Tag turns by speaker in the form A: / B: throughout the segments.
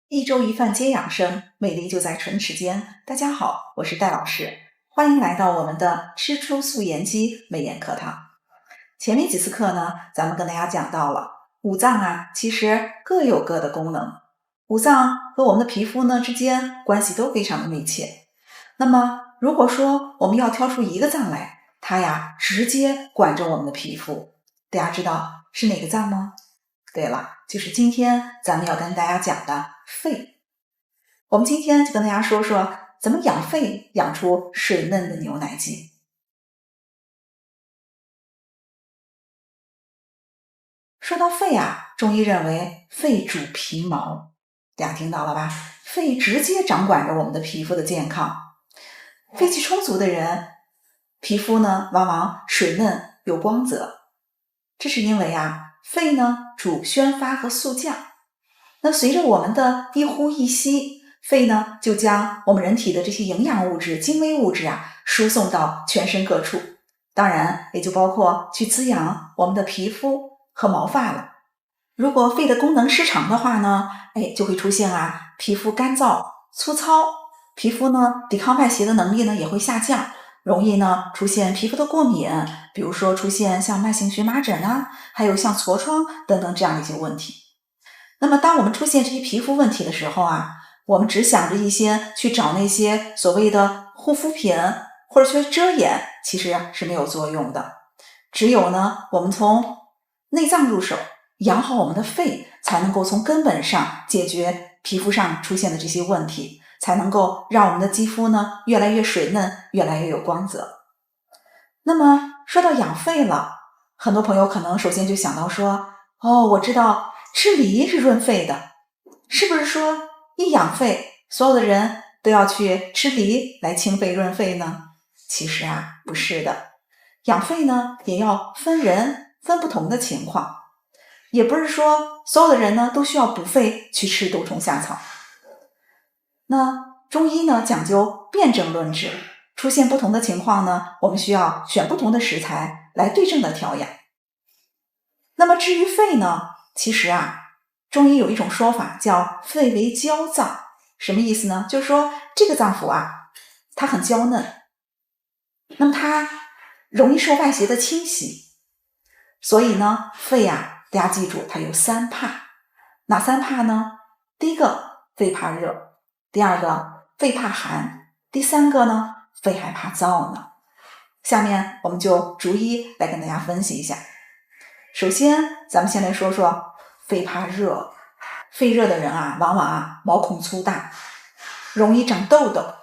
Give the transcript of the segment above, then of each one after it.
A: 一粥一饭皆养生，美丽就在唇齿间。大家好，我是戴老师，欢迎来到我们的吃出素颜肌美颜课堂。前面几次课呢，咱们跟大家讲到了五脏啊，其实各有各的功能，五脏和我们的皮肤呢之间关系都非常的密切。那么如果说我们要挑出一个脏来，它呀直接管着我们的皮肤，大家知道是哪个脏吗？对了，就是今天咱们要跟大家讲的肺。我们今天就跟大家说说怎么养肺，养出水嫩的牛奶肌。说到肺啊，中医认为肺主皮毛，大家听到了吧？肺直接掌管着我们的皮肤的健康。肺气充足的人，皮肤呢往往水嫩有光泽，这是因为啊，肺呢主宣发和速降。那随着我们的一呼一吸，肺呢就将我们人体的这些营养物质、精微物质啊输送到全身各处，当然也就包括去滋养我们的皮肤和毛发了。如果肺的功能失常的话呢，就会出现皮肤干燥、粗糙，皮肤呢抵抗外邪的能力呢也会下降，容易呢出现皮肤的过敏，比如说出现像慢性荨麻疹啊，还有像痤疮等等这样的一些问题。那么当我们出现这些皮肤问题的时候啊，我们只想着一些去找那些所谓的护肤品或者去遮掩，其实是没有作用的。只有呢，我们从内脏入手，养好我们的肺，才能够从根本上解决皮肤上出现的这些问题，才能够让我们的肌肤呢越来越水嫩，越来越有光泽。那么说到养肺了，很多朋友可能首先就想到说，我知道吃梨是润肺的，是不是说一养肺，所有的人都要去吃梨来清肺润肺呢？其实不是的。养肺呢也要分人，分不同的情况，也不是说所有的人呢都需要补肺去吃冬虫夏草。那中医呢讲究辨证论治，出现不同的情况呢，我们需要选不同的食材来对症的调养。那么至于肺呢，其实中医有一种说法叫肺为娇脏，什么意思呢？就是说这个脏腑它很娇嫩，那么它容易受外邪的侵袭，所以呢肺大家记住它有三怕。哪三怕呢？第一个肺怕热，第二个肺怕寒，第三个呢肺还怕燥呢。下面我们就逐一来跟大家分析一下。首先咱们先来说说肺怕热。肺热的人往往毛孔粗大，容易长痘痘。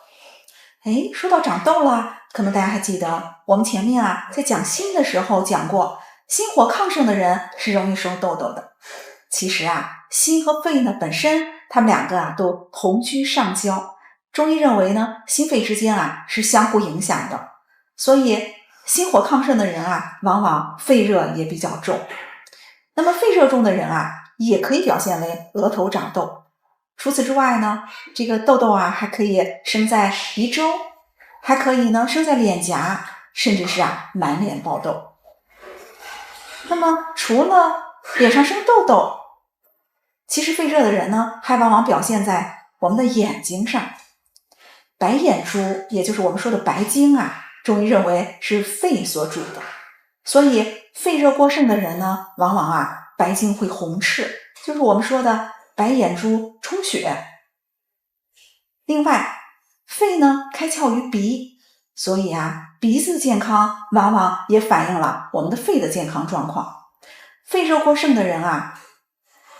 A: 说到长痘了，可能大家还记得我们前面在讲心的时候讲过，心火亢盛的人是容易生痘痘的。其实心和肺呢本身它们两个都同居上焦，中医认为呢心肺之间是相互影响的，所以心火亢盛的人往往肺热也比较重。那么肺热重的人也可以表现为额头长痘。除此之外呢，这个痘痘还可以生在鼻周，还可以呢生在脸颊，甚至是满脸爆痘。那么除了脸上生痘痘，其实肺热的人呢还往往表现在我们的眼睛上。白眼珠也就是我们说的白睛中医认为是肺所主的，所以肺热过盛的人呢往往白睛会红赤，就是我们说的白眼珠充血。另外肺呢开窍于鼻，所以鼻子健康往往也反映了我们的肺的健康状况。肺热过盛的人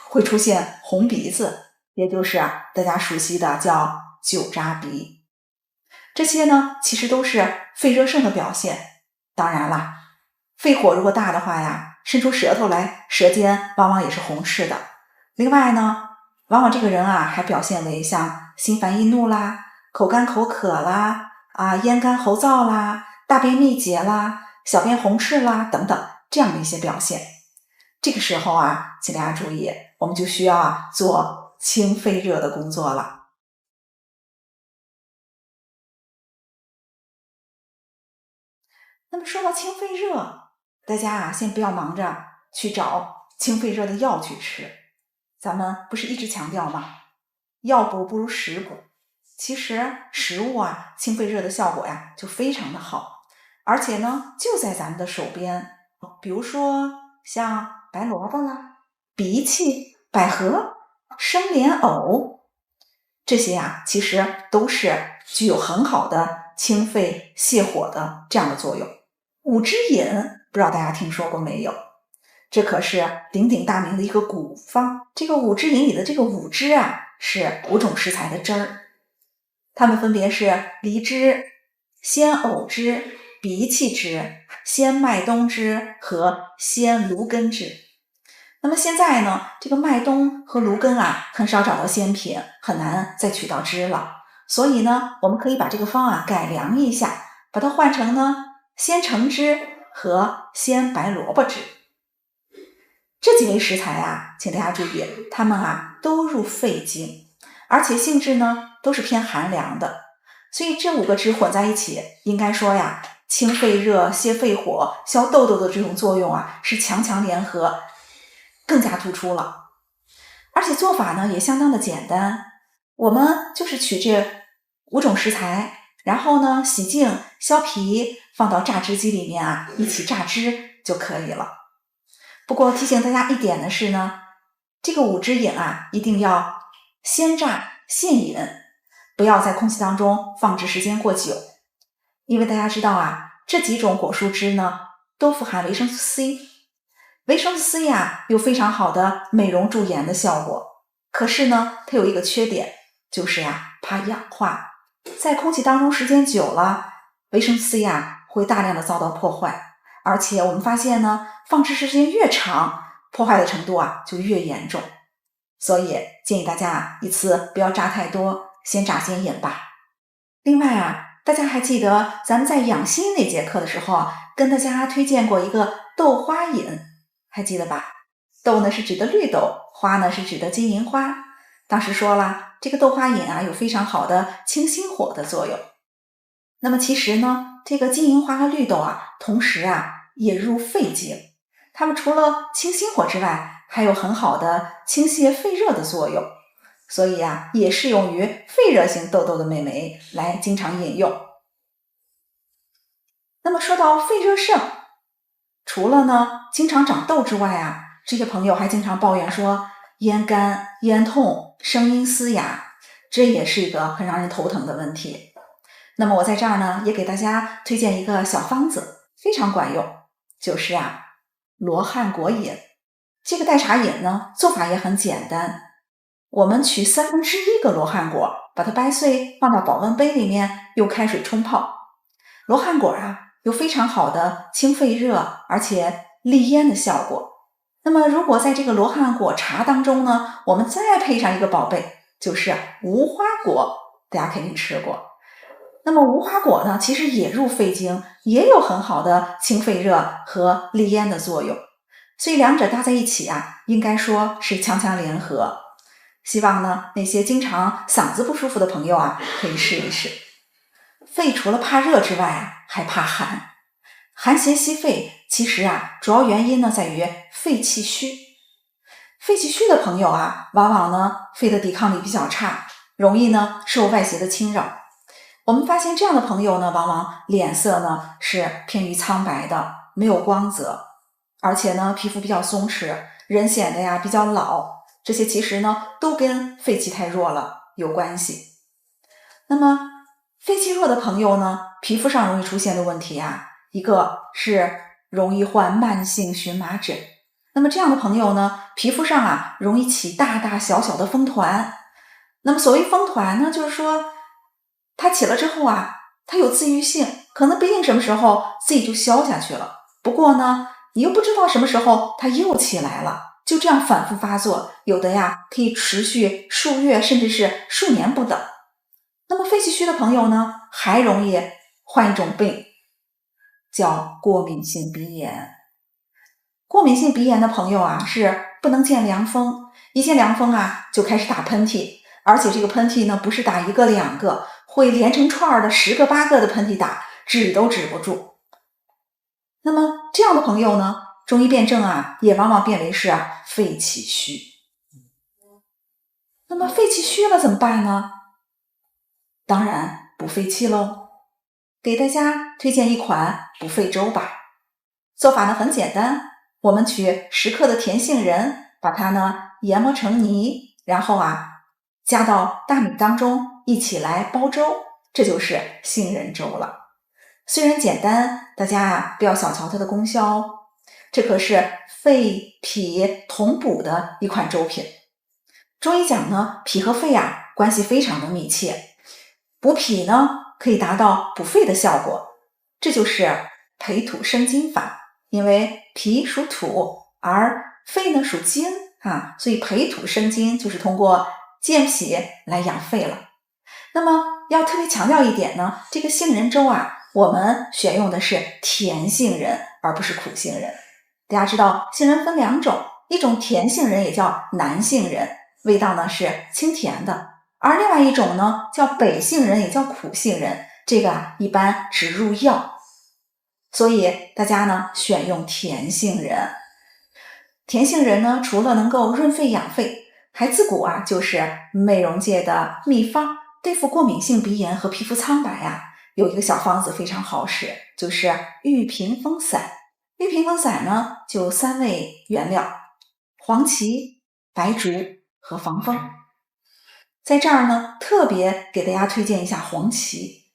A: 会出现红鼻子，也就是大家熟悉的叫酒渣鼻。这些呢其实都是肺热盛的表现。当然了，肺火如果大的话伸出舌头来，舌尖往往也是红赤的。另外呢，往往这个人还表现为像心烦易怒啦、口干口渴啦、咽干喉燥啦、大便秘结啦、小便红赤啦等等这样的一些表现。这个时候请大家注意，我们就需要做清肺热的工作了。那么说到清肺热，大家先不要忙着去找清肺热的药去吃，咱们不是一直强调吗？药补不如食补。其实食物啊，清肺热的效果呀就非常的好，而且呢就在咱们的手边。比如说像白萝卜啦、荸荠、百合、生莲藕，这些啊其实都是具有很好的清肺泻火的这样的作用。五汁饮不知道大家听说过没有？这可是鼎鼎大名的一个古方。这个五汁饮里的这个五汁啊，是5种食材的汁儿，它们分别是梨汁、鲜藕汁、荸荠汁、鲜麦冬汁和鲜芦根汁。那么现在呢，这个麦冬和芦根啊，很少找到鲜品，很难再取到汁了。所以呢，我们可以把这个方啊改良一下，把它换成呢鲜橙汁和鲜白萝卜汁。这几味食材啊，请大家注意，它们啊都入肺经，而且性质呢都是偏寒凉的，所以这5个汁混在一起，应该说呀，清肺热、泻肺火、消痘痘的这种作用啊，是强强联合，更加突出了。而且做法呢也相当的简单，我们就是取这5种食材，然后呢洗净、削皮，放到榨汁机里面啊一起榨汁就可以了。不过提醒大家一点的是呢，这个五汁饮啊，一定要先榨现饮，不要在空气当中放置时间过久。因为大家知道啊，这几种果蔬汁呢，都富含维生素 C， 维生素 C 啊，有非常好的美容驻颜的效果。可是呢，它有一个缺点，就是呀，怕氧化，在空气当中时间久了，维生素 C 啊，会大量的遭到破坏。而且我们发现呢，放置时间越长，破坏的程度啊就越严重。所以建议大家一次不要榨太多，先榨先饮吧。另外啊，大家还记得咱们在养心那节课的时候啊，跟大家推荐过一个豆花饮，还记得吧？豆呢是指的绿豆，花呢是指的金银花。当时说了，这个豆花饮啊有非常好的清心火的作用。那么其实呢，这个金银花和绿豆啊，同时啊也入肺经，它们除了清心火之外，还有很好的清泻肺热的作用，所以啊，也适用于肺热型痘痘的美眉来经常饮用。那么说到肺热盛，除了呢经常长痘之外啊，这些朋友还经常抱怨说咽干、咽痛、声音嘶哑，这也是一个很让人头疼的问题。那么我在这儿呢，也给大家推荐一个小方子，非常管用，就是啊，罗汉果饮。这个代茶饮呢，做法也很简单。我们取1/3个罗汉果，把它掰碎，放到保温杯里面，用开水冲泡。罗汉果啊，有非常好的清肺热，而且利咽的效果。那么如果在这个罗汉果茶当中呢，我们再配上一个宝贝，就是无花果，大家肯定吃过。那么无花果呢，其实也入肺经，也有很好的清肺热和利咽的作用，所以两者搭在一起啊，应该说是强强联合。希望呢，那些经常嗓子不舒服的朋友啊，可以试一试。肺除了怕热之外啊，还怕寒。寒邪袭肺，其实啊，主要原因呢在于肺气虚。肺气虚的朋友啊，往往呢肺的抵抗力比较差，容易呢受外邪的侵扰。我们发现这样的朋友呢，往往脸色呢是偏于苍白的，没有光泽，而且呢皮肤比较松弛，人显得呀比较老，这些其实呢都跟肺气太弱了有关系。那么肺气弱的朋友呢，皮肤上容易出现的问题啊，一个是容易患慢性荨麻疹。那么这样的朋友呢，皮肤上啊容易起大大小小的风团。那么所谓风团呢，就是说它起了之后啊，它有自愈性，可能不一定什么时候自己就消下去了。不过呢，你又不知道什么时候它又起来了，就这样反复发作，有的呀可以持续数月甚至是数年不等。那么肺气虚的朋友呢，还容易患一种病，叫过敏性鼻炎。过敏性鼻炎的朋友啊，是不能见凉风，一见凉风啊就开始打喷嚏，而且这个喷嚏呢不是打1个2个，会连成串的10个8个的喷嚏打，止都止不住。那么这样的朋友呢，中医辨证啊，也往往辨为是肺气虚。那么肺气虚了怎么办呢？当然补肺气喽。给大家推荐一款补肺粥吧。做法呢很简单，我们取10克的甜杏仁，把它呢研磨成泥，然后加到大米当中一起来煲粥，这就是杏仁粥了。虽然简单，大家不要小瞧它的功效哦。这可是肺脾同补的一款粥品。中医讲呢，脾和肺关系非常的密切。补脾呢，可以达到补肺的效果，这就是培土生金法。因为脾属土，而肺呢属金所以培土生金就是通过健脾来养肺了。那么要特别强调一点呢，这个杏仁粥我们选用的是甜杏仁，而不是苦杏仁。大家知道杏仁分2种，一种甜杏仁也叫南杏仁，味道呢是清甜的，而另外一种呢叫北杏仁，也叫苦杏仁，这个一般只入药。所以大家呢选用甜杏仁。甜杏仁呢除了能够润肺养肺，还自古就是美容界的秘方，对付过敏性鼻炎和皮肤苍白有一个小方子非常好使，就是玉屏风散。玉屏风散呢就3味原料：黄芪、白术和防风。在这儿呢特别给大家推荐一下黄芪。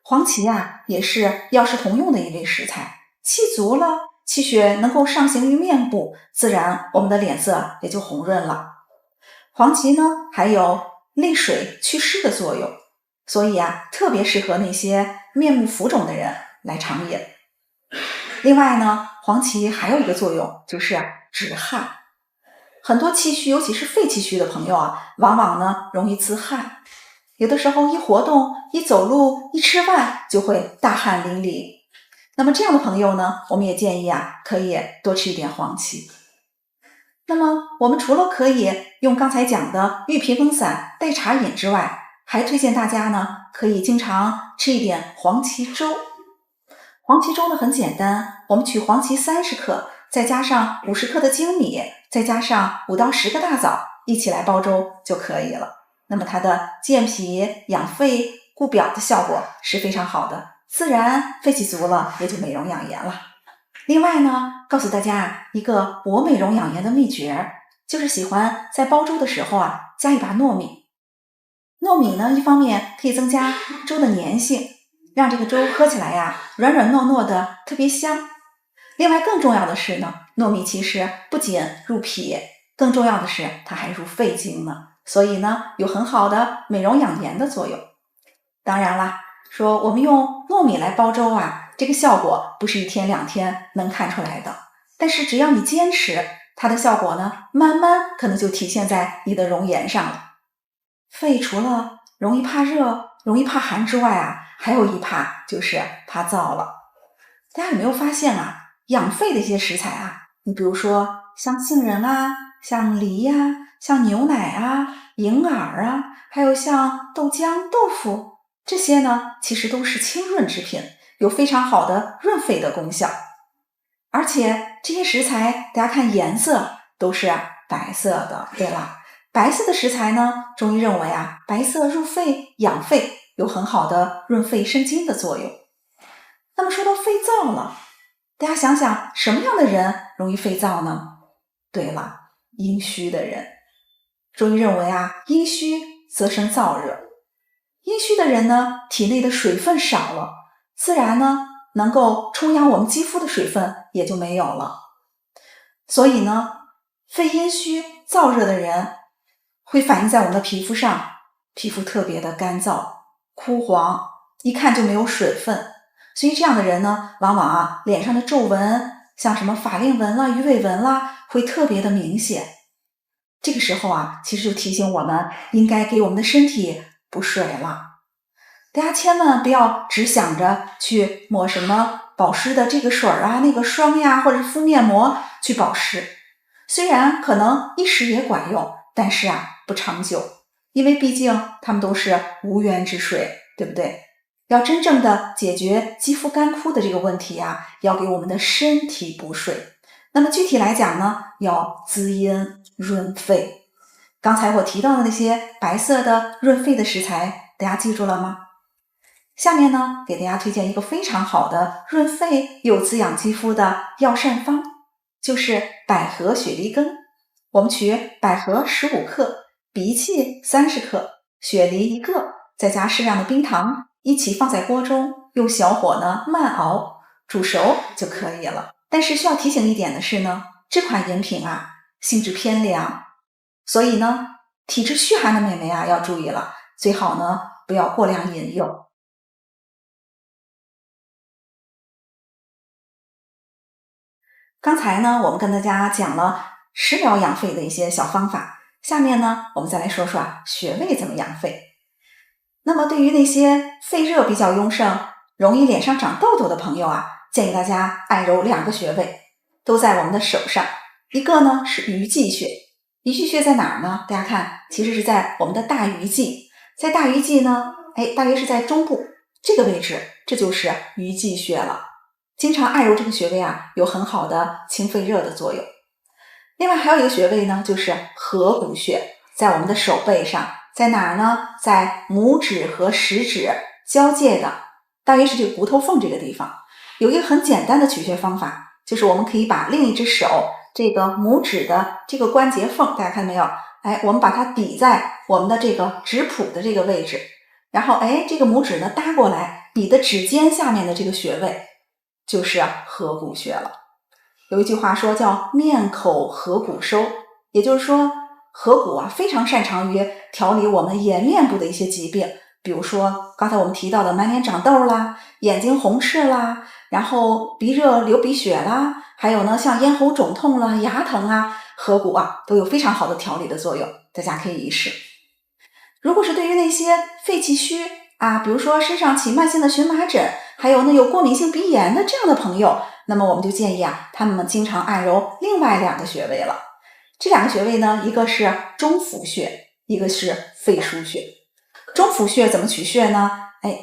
A: 黄芪也是药食同用的一味食材，气足了，气血能够上行于面部，自然我们的脸色也就红润了。黄芪呢还有利水祛湿的作用，所以特别适合那些面目浮肿的人来常饮。另外呢，黄芪还有一个作用，就是止汗。很多气虚，尤其是肺气虚的朋友往往呢容易自汗，有的时候一活动、一走路、一吃饭就会大汗淋漓。那么这样的朋友呢，我们也建议可以多吃一点黄芪。那么我们除了可以用刚才讲的玉屏风散代茶饮之外，还推荐大家呢可以经常吃一点黄芪粥。黄芪粥呢很简单，我们取黄芪30克，再加上50克的粳米，再加上5到10个大枣，一起来煲粥就可以了。那么它的健脾养肺固表的效果是非常好的，自然肺气足了也就美容养颜了。另外呢，告诉大家一个我美容养颜的秘诀，就是喜欢在煲粥的时候加一把糯米。糯米呢一方面可以增加粥的粘性，让这个粥喝起来软软糯糯的，特别香。另外更重要的是呢，糯米其实不仅入脾，更重要的是它还入肺经呢，所以呢有很好的美容养颜的作用。当然啦，说我们用糯米来煲粥这个效果不是1天2天能看出来的，但是只要你坚持，它的效果呢慢慢可能就体现在你的容颜上了。肺除了容易怕热、容易怕寒之外还有一怕就是怕燥了。大家有没有发现养肺的一些食材你比如说像杏仁像梨像牛奶银耳还有像豆浆、豆腐，这些呢其实都是清润之品，有非常好的润肺的功效。而且这些食材大家看颜色都是白色的，对了，白色的食材呢，中医认为白色入肺养肺，有很好的润肺生津的作用。那么说到肺燥了，大家想想什么样的人容易肺燥呢？对了，阴虚的人。中医认为阴虚则生燥热。阴虚的人呢，体内的水分少了，自然呢能够充养我们肌肤的水分也就没有了。所以呢，肺阴虚燥热的人会反映在我们的皮肤上，皮肤特别的干燥枯黄，一看就没有水分。所以这样的人呢，往往脸上的皱纹，像什么法令纹啦、鱼尾纹啦，会特别的明显。这个时候其实就提醒我们应该给我们的身体补水了。大家千万不要只想着去抹什么保湿的这个水那个霜或者敷面膜去保湿，虽然可能一时也管用，但是不长久，因为毕竟它们都是无源之水，对不对？要真正的解决肌肤干枯的这个问题要给我们的身体补水。那么具体来讲呢，要滋阴润肺。刚才我提到的那些白色的润肺的食材，大家记住了吗？下面呢，给大家推荐一个非常好的润肺又滋养肌肤的药膳方，就是百合雪梨羹。我们取百合15克，荸荠30克，雪梨1个，再加适量的冰糖，一起放在锅中，用小火呢慢熬，煮熟就可以了。但是需要提醒一点的是呢，这款饮品啊性质偏凉，所以呢体质虚寒的妹妹啊要注意了，最好呢不要过量饮用。刚才呢，我们跟大家讲了食疗养肺的一些小方法，下面呢，我们再来说说穴位怎么养肺。那么对于那些肺热比较壅盛、容易脸上长痘痘的朋友啊，建议大家按揉2个穴位，都在我们的手上。一个呢是鱼际穴，鱼际穴在哪儿呢？大家看，其实是在我们的大鱼际，在大鱼际呢，大约是在中部这个位置，这就是鱼际穴了。经常按揉这个穴位啊，有很好的清肺热的作用。另外还有一个穴位呢，就是合谷穴，在我们的手背上，在哪儿呢？在拇指和食指交界的，大约是这个骨头缝这个地方。有一个很简单的取穴方法，就是我们可以把另一只手这个拇指的这个关节缝，大家看到没有？我们把它抵在我们的这个指蹼的这个位置，然后这个拇指呢搭过来，抵的指尖下面的这个穴位，就是合谷穴了。有一句话说叫面口合谷收，也就是说合谷啊非常擅长于调理我们颜面部的一些疾病，比如说刚才我们提到的满脸长痘啦、眼睛红赤啦，然后鼻热流鼻血啦，还有呢像咽喉肿痛啦、牙疼啊，合谷啊都有非常好的调理的作用，大家可以一试。如果是对于那些肺气虚啊，比如说身上起慢性的荨麻疹，还有呢有过敏性鼻炎的这样的朋友，那么我们就建议他们经常按揉另外2个穴位了。这2个穴位呢，一个是中府穴，一个是肺腧穴。中府穴怎么取穴呢？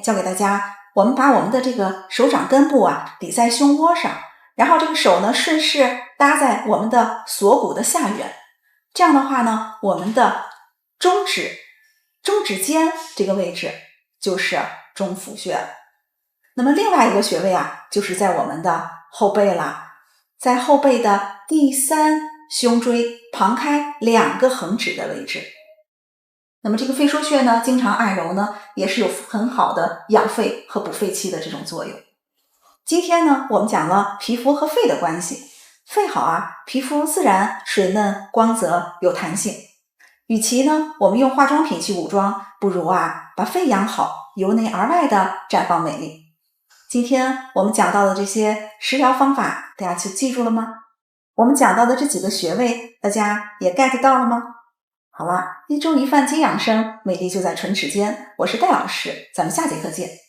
A: 教给大家，我们把我们的这个手掌根部抵在胸窝上，然后这个手呢顺势搭在我们的锁骨的下缘，这样的话呢，我们的中指尖这个位置就是中府穴。那么另外一个穴位就是在我们的后背了，在后背的第3胸椎旁开2个横指的位置。那么这个肺腧穴呢，经常按揉呢，也是有很好的养肺和补肺气的这种作用。今天呢，我们讲了皮肤和肺的关系，肺好皮肤自然水嫩、光泽、有弹性。与其呢，我们用化妆品去补妆，不如把肺养好，由内而外的绽放美丽。今天我们讲到的这些食疗方法，大家就记住了吗？我们讲到的这几个穴位，大家也 get 到了吗？好了，一粥一饭皆养生，美丽就在唇齿间。我是戴老师，咱们下节课见。